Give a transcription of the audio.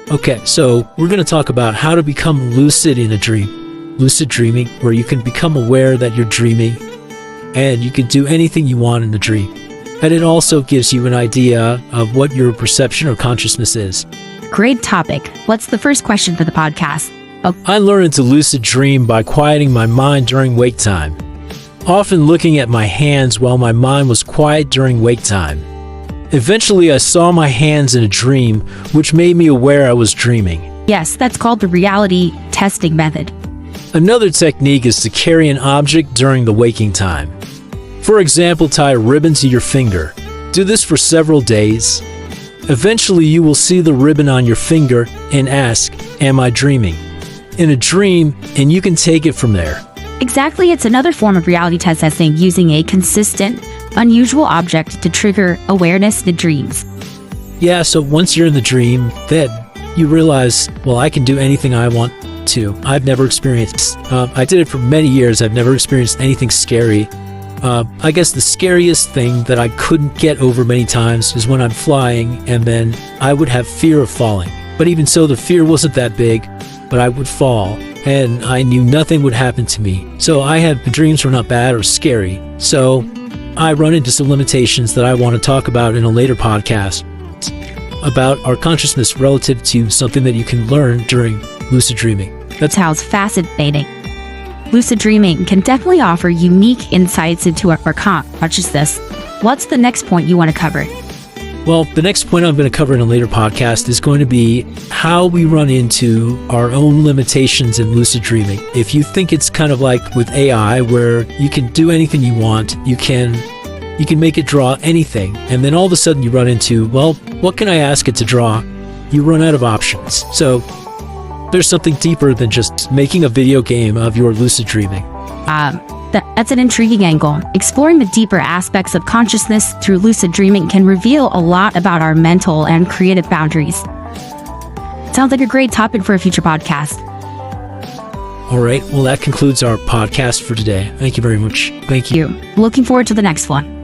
Okay, so we're going to talk about how to become lucid in a dream. Lucid dreaming, where you can become aware that you're dreaming and you can do anything you want in the dream. And it also gives you an idea of what your perception or consciousness is. Great topic. What's the first question for the podcast? I learned to lucid dream by quieting my mind during wake time, often looking at my hands while my mind was quiet during wake time. Eventually, I saw my hands in a dream, which made me aware I was dreaming. Yes, that's called the reality testing method. Another technique is to carry an object during the waking time. For example, tie a ribbon to your finger. Do this for several days. Eventually, you will see the ribbon on your finger and ask, "Am I dreaming?" in a dream, and you can take it from there. Exactly, it's another form of reality testing using a consistent, unusual object to trigger awareness in dreams. Yeah, so once you're in the dream, then you realize, well, I can do anything I want to. I've never experienced, I did it for many years. I've never experienced anything scary. I guess the scariest thing that I couldn't get over many times is when I'm flying and then I would have fear of falling. But even so, the fear wasn't that big, but I would fall and I knew nothing would happen to me. So the dreams were not bad or scary. So I run into some limitations that I want to talk about in a later podcast about our consciousness relative to something that you can learn during lucid dreaming. That sounds fascinating. Lucid dreaming can definitely offer unique insights into our consciousness. What's the next point you want to cover? Well, the next point I'm going to cover in a later podcast is going to be how we run into our own limitations in lucid dreaming. If you think it's kind of like with AI, where you can do anything you want, you can make it draw anything, and then all of a sudden you run into, well, what can I ask it to draw? You run out of options. So there's something deeper than just making a video game of your lucid dreaming. That's an intriguing angle. Exploring the deeper aspects of consciousness through lucid dreaming can reveal a lot about our mental and creative boundaries. Sounds like a great topic for a future podcast. All right, well, that concludes our podcast for today. Thank you very much. Thank you. Looking forward to the next one.